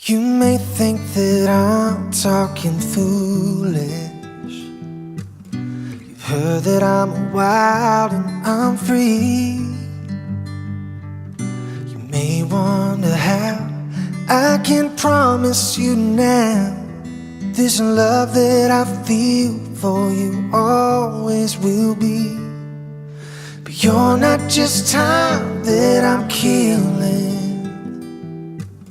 You may think that I'm talking foolish. You've heard that I'm wild and I'm free. You may wonder how I can promise you now this love that I feel for you always will be. But you're not just time that I'm killing.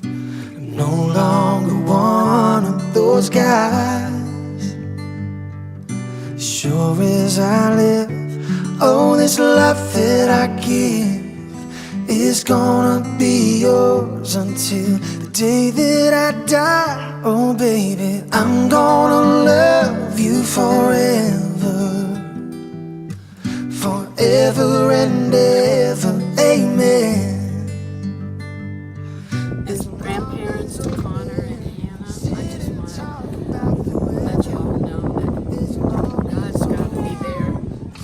I'm no longer one of those guys. As sure as I live, oh, this love that I give is gonna be yours until the day that I die. Oh baby, I'm gonna love you forever, forever and ever, amen. As grandparents to Connor and Hannah, I just want to let you all know that God's got to be there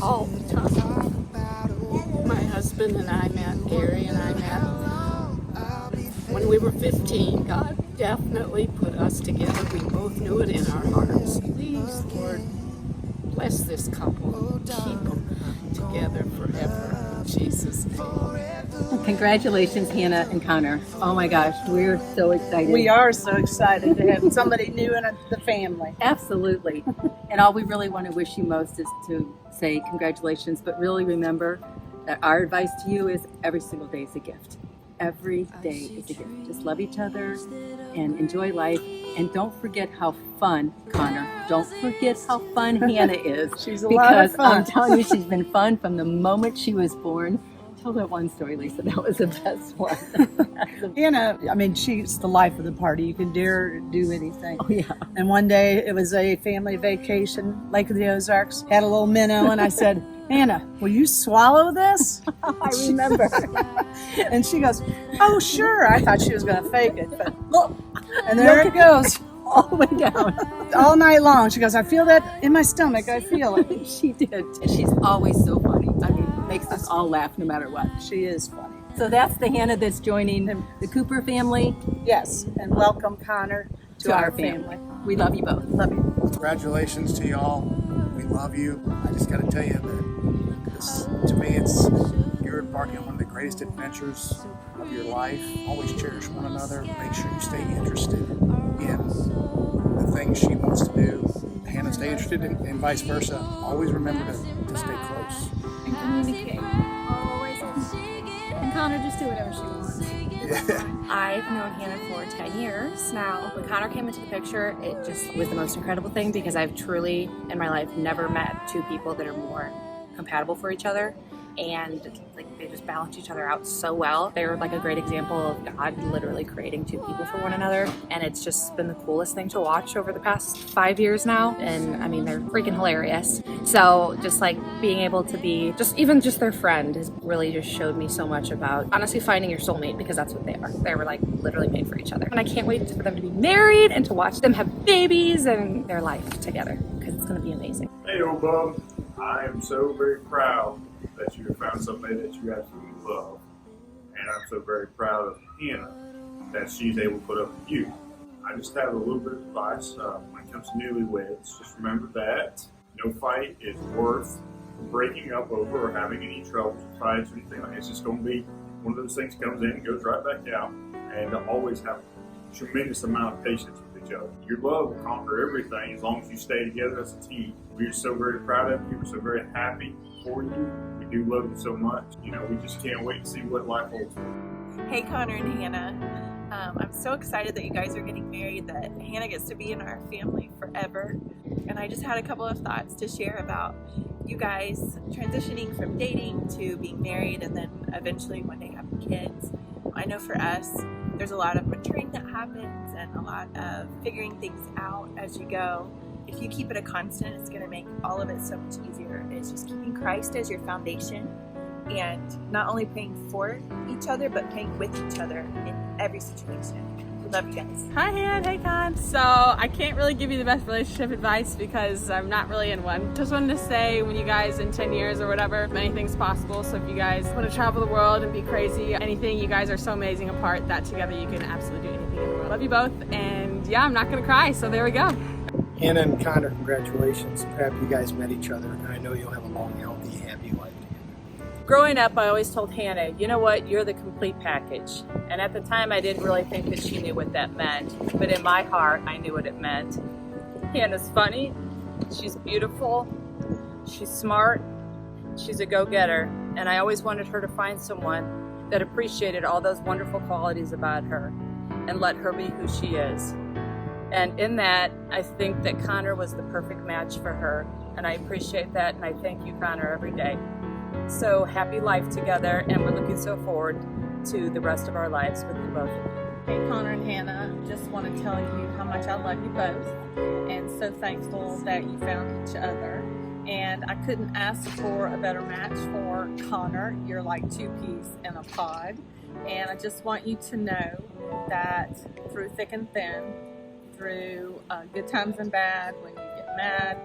all the time. My husband and I met, Gary and I met when we were 15. God definitely put us together. We both knew it in our hearts. Please, Lord, bless this couple. Keep them together forever. In Jesus' name. Congratulations, Hannah and Connor. Oh my gosh, we're so excited. We are so excited to have somebody new in the family. Absolutely. And all we really want to wish you most is to say congratulations, but really remember that our advice to you is every single day is a gift. Every day is a gift. Just love each other and enjoy life. And don't forget how fun, Connor, don't forget how fun Hannah is. She's a lot of fun. I'm telling you, she's been fun from the moment she was born. Tell that one story, Lisa. That was the best one. Hannah, I mean, she's the life of the party. You can dare her to do anything. Oh, yeah. And one day it was a family vacation, Lake of the Ozarks, had a little minnow, and I said, Hannah, will you swallow this? I remember. And she goes, oh, sure. I thought she was going to fake it, but look, and there it goes. All the way down. All night long. She goes, I feel that in my stomach. I feel it. She did. And she's always so funny. I mean, makes us all laugh no matter what. She is funny. So that's the Hannah that's joining the Cooper family. Yes, and welcome Connor To our family. We love you both. Love you. Congratulations to y'all. We love you. I just got to tell you that this, to me, you're embarking on one of the greatest adventures of your life. Always cherish one another. Make sure you stay interested in the things she wants to do. Hannah, stay interested in, and vice versa. Always remember to stay close. And communicate. Always. And Connor, just do whatever she wants. Yeah. I've known Hannah for 10 years now. When Connor came into the picture, it just was the most incredible thing because I've truly, in my life, never met two people that are more compatible for each other. And like they just balance each other out so well. They're like a great example of God literally creating two people for one another. And it's just been the coolest thing to watch over the past 5 years now. And I mean, they're freaking hilarious. So just like being able to be even just their friend has really just showed me so much about honestly finding your soulmate, because that's what they are. They were like literally made for each other. And I can't wait for them to be married and to watch them have babies and their life together, because it's going to be amazing. Hey, old bub. I am so very proud that you have found somebody that you absolutely love. And I'm so very proud of Hannah that she's able to put up with you. I just have a little bit of advice when it comes to newlyweds. Just remember that no fight is worth breaking up over or having any troubles or fights or anything like that. It's just going to be one of those things comes in and goes right back out. And always have a tremendous amount of patience with each other. Your love will conquer everything as long as you stay together as a team. We're so very proud of you. We're so very happy for you. We do love you so much. You know, we just can't wait to see what life holds for you. Hey, Connor and Hannah. I'm so excited that you guys are getting married, that Hannah gets to be in our family forever. And I just had a couple of thoughts to share about you guys transitioning from dating to being married and then eventually one day having kids. I know for us, there's a lot of maturing that happens and a lot of figuring things out as you go. If you keep it a constant, it's going to make all of it so much easier. It's just keeping Christ as your foundation and not only praying for each other, but praying with each other in every situation. Love you guys. Hi, Han. Hey, Con. So I can't really give you the best relationship advice because I'm not really in one. Just wanted to say, when you guys in 10 years or whatever, anything's possible. So if you guys want to travel the world and be crazy, anything, you guys are so amazing apart that together you can absolutely do anything in the world. Love you both. And yeah, I'm not going to cry. So there we go. Hannah and Connor, congratulations. I'm happy you guys met each other, and I know you'll have a long, healthy, happy life together. Growing up, I always told Hannah, you know what, you're the complete package. And at the time, I didn't really think that she knew what that meant. But in my heart, I knew what it meant. Hannah's funny, she's beautiful, she's smart, she's a go-getter. And I always wanted her to find someone that appreciated all those wonderful qualities about her and let her be who she is. And in that, I think that Connor was the perfect match for her. And I appreciate that, and I thank you, Connor, every day. So happy life together, and we're looking so forward to the rest of our lives with you both. Hey, Connor and Hannah, just want to tell you how much I love you both, and so thankful that you found each other. And I couldn't ask for a better match for Connor. You're like two peas in a pod. And I just want you to know that through thick and thin, through good times and bad, when you get mad,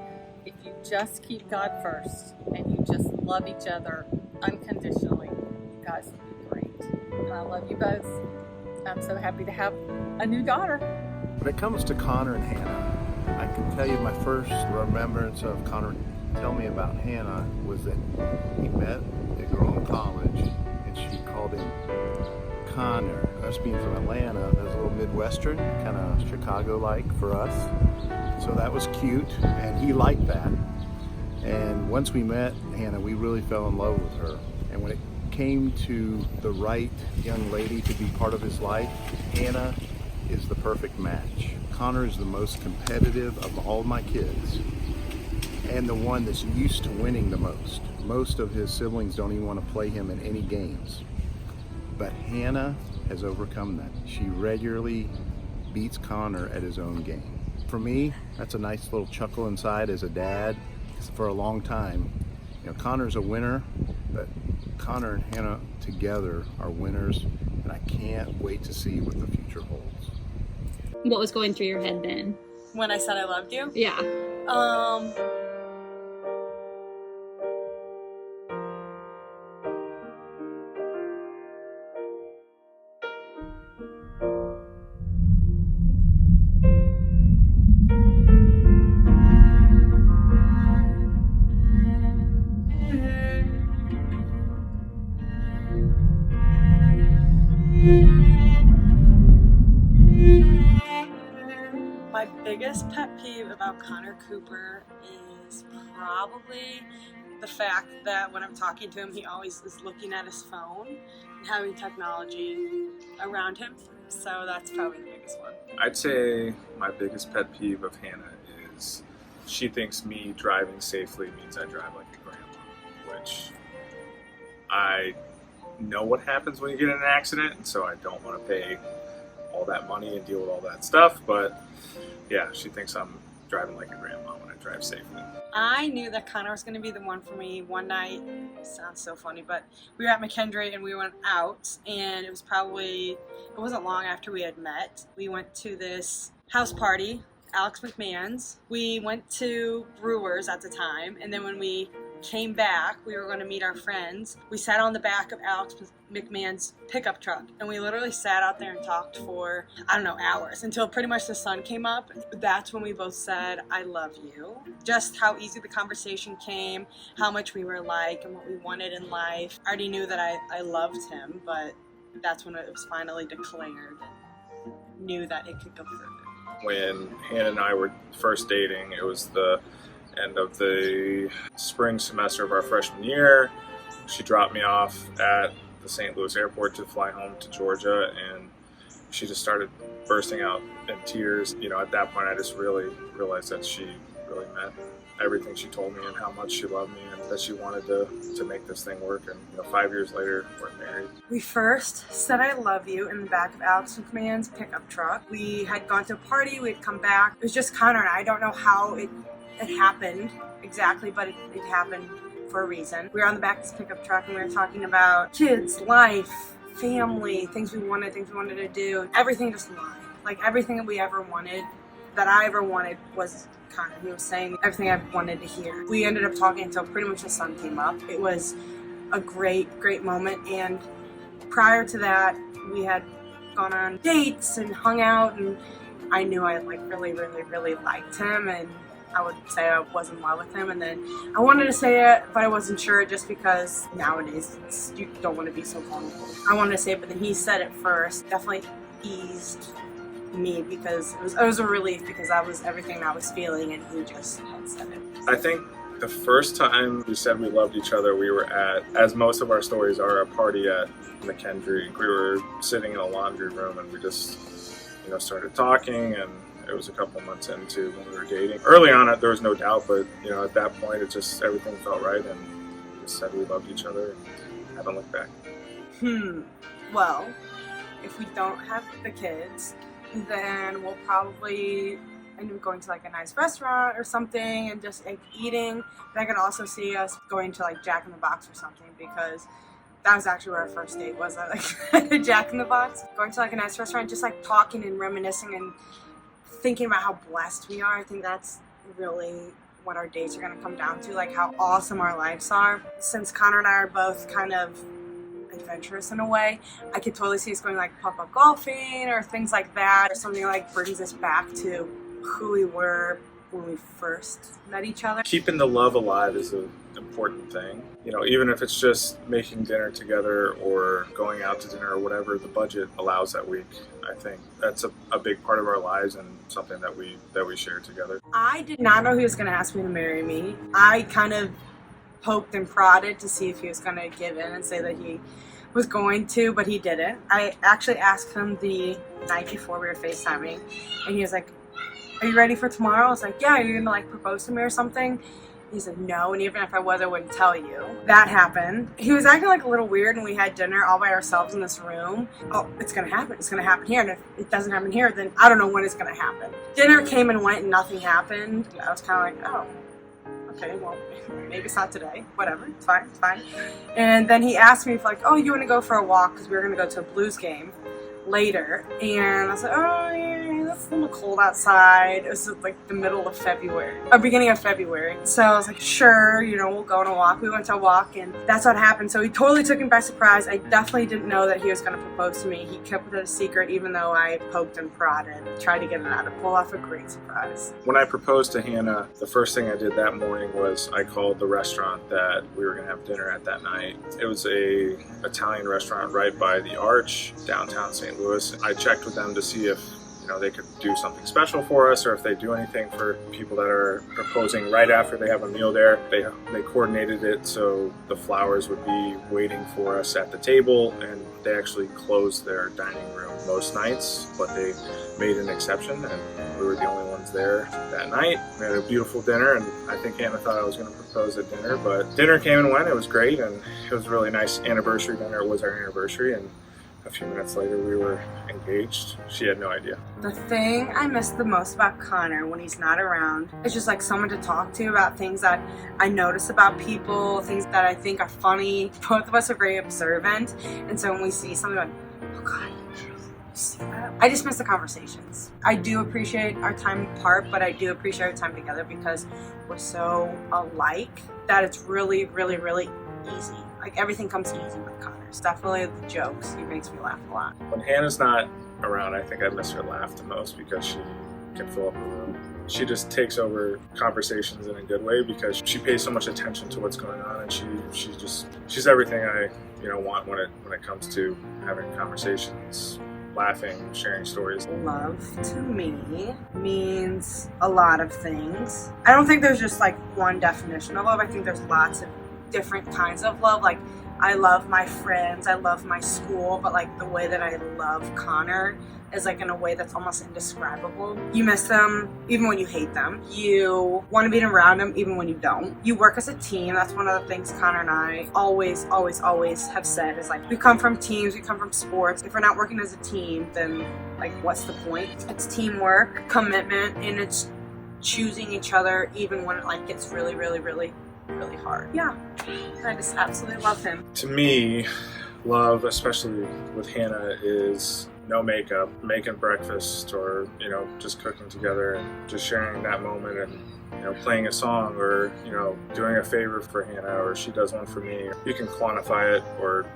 if you just keep God first and you just love each other unconditionally, you guys will be great. And I love you both. I'm so happy to have a new daughter. When it comes to Connor and Hannah, I can tell you my first remembrance of Connor telling me about Hannah was that he met a girl in college and she called him Connor. Us being from Atlanta, that's a little Midwestern, kind of Chicago-like for us. So that was cute, and he liked that. And once we met Hannah, we really fell in love with her. And when it came to the right young lady to be part of his life, Hannah is the perfect match. Connor is the most competitive of all my kids, and the one that's used to winning the most. Most of his siblings don't even want to play him in any games. But Hannah has overcome that. She regularly beats Connor at his own game. For me, that's a nice little chuckle inside as a dad. For a long time, you know, Connor's a winner, but Connor and Hannah together are winners, and I can't wait to see what the future holds. What was going through your head then? When I said I loved you? Yeah. My biggest pet peeve about Connor Cooper is probably the fact that when I'm talking to him, he always is looking at his phone and having technology around him. So that's probably the biggest one. I'd say my biggest pet peeve of Hannah is she thinks me driving safely means I drive like a grandma, which I know what happens when you get in an accident, and so I don't want to pay all that money and deal with all that stuff, but yeah, she thinks I'm driving like a grandma when I drive safely. I knew that Connor was going to be the one for me one night. It sounds so funny, but we were at McKendree and we went out, and it wasn't long after we had met. We went to this house party, Alex McMahon's. We went to Brewers at the time, and then when we came back, we were going to meet our friends. We sat on the back of Alex McMahon's pickup truck, and we literally sat out there and talked for, I don't know, hours until pretty much the sun came up. That's when we both said, I love you. Just how easy the conversation came, how much we were alike and what we wanted in life. I already knew that I loved him, but that's when it was finally declared and knew that it could go further. When Hannah and I were first dating, it was the end of the spring semester of our freshman year. She dropped me off at the St. Louis airport to fly home to Georgia, and she just started bursting out in tears. You know, at that point I just really realized that she really meant everything she told me and how much she loved me and that she wanted to make this thing work. And 5 years later, we're married. We first said I love you in the back of Alex McMahon's pickup truck. We had gone to a party, we had come back. It was just Connor and I don't know how it happened exactly, but it happened for a reason. We were on the back of this pickup truck and we were talking about kids, life, family, things we wanted to do. Everything just aligned. Like everything that we ever wanted, that I ever wanted, was Connor. He was saying everything I wanted to hear. We ended up talking until pretty much the sun came up. It was a great moment, and prior to that, we had gone on dates and hung out, and I knew I like really liked him, and I would say I was in love with him, and then I wanted to say it, but I wasn't sure just because nowadays you don't want to be so vulnerable. I wanted to say it, but then he said it first. Definitely eased me because it was a relief, because that was everything I was feeling, and he just had said it. I think the first time we said we loved each other, we were at, as most of our stories are, a party at McKendree. We were sitting in a laundry room, and we just, started talking, and it was a couple months into when we were dating. Early on, there was no doubt, but at that point, it just, everything felt right, and we just said we loved each other and haven't looked back. Well, if we don't have the kids, then we'll probably end up going to like a nice restaurant or something and just like eating. But I could also see us going to like Jack in the Box or something, because that was actually where our first date was, at like Jack in the Box. Going to like a nice restaurant, just like talking and reminiscing and thinking about how blessed we are. I think that's really what our dates are going to come down to, like how awesome our lives are. Since Connor and I are both kind of adventurous in a way, I could totally see us going like pop-up golfing or things like that, or something like brings us back to who we were when we first met each other. Keeping the love alive is an important thing. Even if it's just making dinner together or going out to dinner or whatever the budget allows that week, I think that's a big part of our lives and something that we share together. I did not know he was going to ask me to marry me. I kind of poked and prodded to see if he was going to give in and say that he was going to, but he didn't. I actually asked him the night before we were FaceTiming, and he was like, "Are you ready for tomorrow?" I was like, "Yeah, are you going to like propose to me or something?" He said, "No, and even if I was, I wouldn't tell you." That happened. He was acting like a little weird, and we had dinner all by ourselves in this room. Oh, it's going to happen. It's going to happen here, and if it doesn't happen here, then I don't know when it's going to happen. Dinner came and went, and nothing happened. I was kind of like, oh, okay, well, maybe it's not today. Whatever, it's fine, it's fine. And then he asked me if like, "Oh, you want to go for a walk?" Because we were going to go to a Blues game later. And I was like, "Oh, yeah, it's a little cold outside." It was like the middle of February, or beginning of February. So I was like, "Sure, we'll go on a walk." We went to a walk, and that's what happened. So he totally took me by surprise. I definitely didn't know that he was going to propose to me. He kept it a secret, even though I poked and prodded, tried to get it out, to pull off a great surprise. When I proposed to Hannah, the first thing I did that morning was I called the restaurant that we were going to have dinner at that night. It was a Italian restaurant right by the Arch, downtown St. Louis. I checked with them to see if they could do something special for us, or if they do anything for people that are proposing right after they have a meal there. They coordinated it so the flowers would be waiting for us at the table, and they actually closed their dining room most nights, but they made an exception, and we were the only ones there that night. We had a beautiful dinner, and I think Hannah thought I was going to propose at dinner, but dinner came and went. It was great, and it was a really nice anniversary dinner. It was our anniversary, and a few minutes later we were engaged. She had no idea. The thing I miss the most about Connor when he's not around is just like someone to talk to about things that I notice about people, things that I think are funny. Both of us are very observant, and so when we see something like, "Oh God, you see that?" I just miss the conversations. I do appreciate our time apart, but I do appreciate our time together because we're so alike that it's really, really, really easy. Like everything comes easy with Connor. It's definitely the jokes. He makes me laugh a lot. When Hannah's not around, I think I miss her laugh the most because she can fill up a room. She just takes over conversations in a good way because she pays so much attention to what's going on, and she's everything I want when it comes to having conversations, laughing, sharing stories. Love to me means a lot of things. I don't think there's just like one definition of love. I think there's lots of different kinds of love. Like I love my friends, I love my school, but like the way that I love Connor is like in a way that's almost indescribable. You miss them even when you hate them. You want to be around them even when you don't. You work as a team. That's one of the things Connor and I always have said is like we come from teams, we come from sports. If we're not working as a team, then like what's the point? It's teamwork, commitment, and it's choosing each other even when it like gets really, really, really, really hard. Yeah, I just absolutely love him. To me, love, especially with Hannah, is no makeup, making breakfast, or just cooking together and just sharing that moment, and playing a song, or doing a favor for Hannah, or she does one for me. You can quantify it or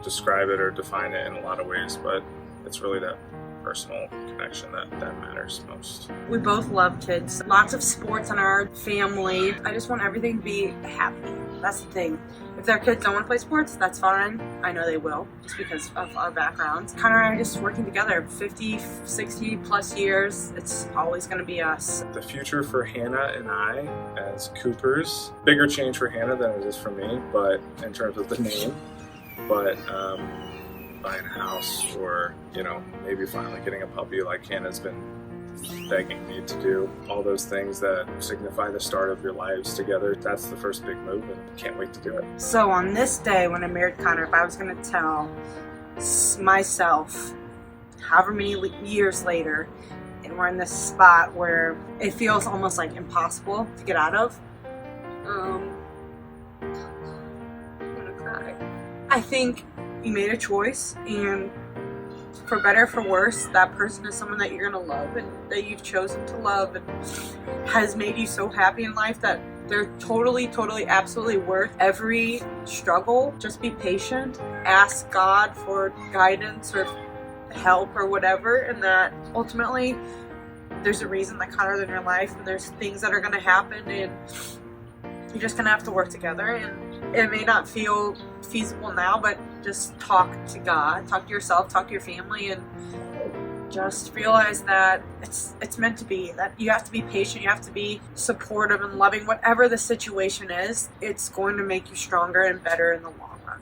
describe it or define it in a lot of ways, but it's really that personal connection that matters most. We both love kids. Lots of sports in our family. I just want everything to be happy. That's the thing. If their kids don't want to play sports, that's fine. I know they will, just because of our backgrounds. Connor and I are just working together 50, 60 plus years. It's always going to be us. The future for Hannah and I as Coopers, bigger change for Hannah than it is for me, but in terms of the name, but buying a house, or maybe finally getting a puppy like Hannah's been begging me to do. All those things that signify the start of your lives together, that's the first big move, and can't wait to do it. So on this day when I married Connor, if I was going to tell myself however many years later, and we're in this spot where it feels almost like impossible to get out of, I'm gonna cry. I think you made a choice, and for better or for worse, that person is someone that you're going to love, and that you've chosen to love, and has made you so happy in life that they're totally, absolutely worth every struggle. Just be patient, ask God for guidance or help or whatever, and that ultimately there's a reason that Connor's in your life, and there's things that are going to happen, and you're just going to have to work together. And it may not feel feasible now, but just talk to God, talk to yourself, talk to your family, and just realize that it's meant to be, that you have to be patient, you have to be supportive and loving. Whatever the situation is, it's going to make you stronger and better in the long run.